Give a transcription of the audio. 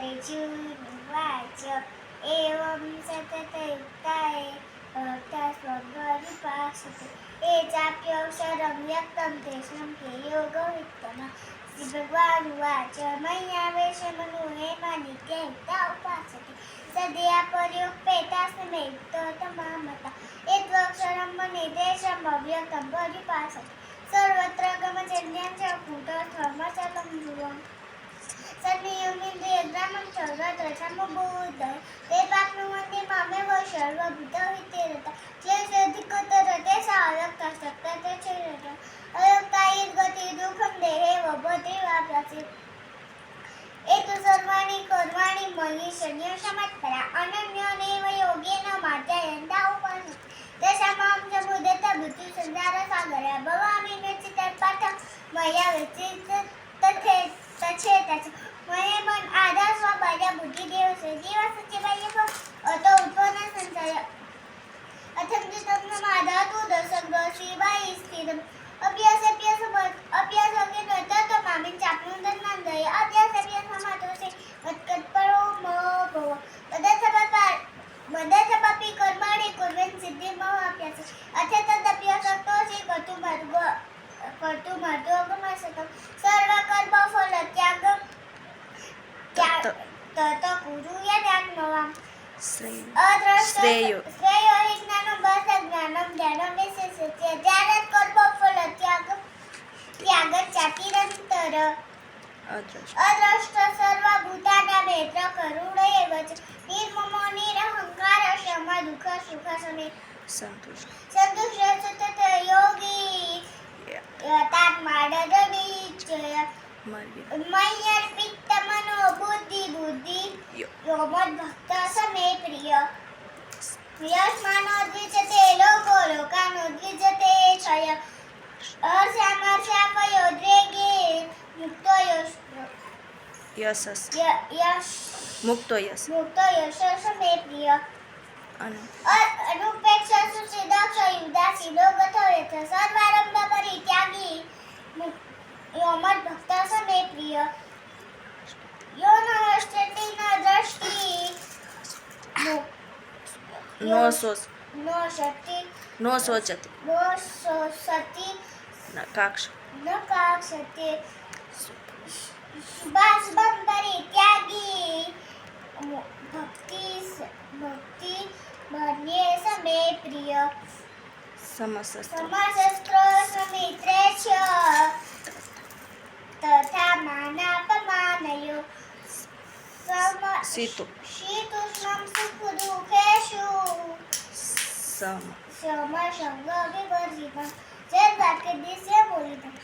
परिचिनुवाच एवं सततयुक्ताये भक्ता स्वगरिपासते ये चाप्यक्षरं व्यक्तं तेषां के योगवित्तमः श्रीभगवानुवाच मय्यावेशमनो ये नित्ययुक्ता उपासते सदया पर्युपेतास्मै युक्ततमा मता यद्वक्षरं मनिदेशम् अव्यक्तं परिपासते सर्वत्र गमचर्यां च कूटस्थमचलं ध्रुवम् सन्नियमिन्द्रियग्रामं सर्वत्र समबोधय ते प्राप्नुवन्ति मामेव सर्वभूतहिते क्लेशाधिकतर तेषां अव्यक्ताशक्तते चेत् अव्यक्ता यद्गति दुःखं देहे वभते वा प्रसीद एतु सर्वाणि कर्माणि मयि शन्यसमत्परा अनन्येनैव योगेन मार्जयन्ता उपासते तेषां समुदयत मृत्युसंसारसागरे भवामि नचितपाठ मया तच्छेतच मये मन आधार स्वभाव बुद्धिदेव से जीवासचे बाह्य अतो उत्पन्न संशय अथंजितं माधातु दशग्रह शिवाय स्थिरम् अभ्यासके नतत मामिं चाप्नुदन्नन्दय अभ्यासमातोषे मत्कत्परो भव मदथपि कर्माणि कुर्वन् सिद्धिमवाप्स्यसि अथ तदभ्यासक्तोऽसि कर्तुमर्हसि सर्वकर्मफलत्याग तत कुरु यदात्मवान् श्रेयो हि ज्ञानं बलज्ञानं ध्यानं विशेषस्य ध्यानात् कर्मफलत्यागच्चातिरन्तर अद्रष्ट सर्वभूतानां नेत्र करुण एव च निर्ममो निरहङ्कार शम दुःख सुख समे सन्तुष्ट सतत योगी यतात्माडनिश्चय मय्यर्पित मनो बुद्धि यो मद्भक्त समे प्रिय यस्मान्नोद्विजते लोको लोकानोद्विजते क्षय हर्षामर्षापयोद्वेगे मुक्तो मुक्तो यश मे प्रिय अनुपेक्ष सुसिदक्ष युदासीनो गतो यथ सर्वारंभ परित्यागी यो मद्भक्त समे प्रिय यो न हृष्यति न दृष्टि नो शोचति न काक्षते शुभाशुभं परित्यागी भक्ति मन्ये समे प्रिय समशस्त्रो समित्रे च तथा मानापमानयो शीतोष्णं सुखदुःखेषु समसंगविवर्जितम् जय वाक्य दिस्य बोलितम्।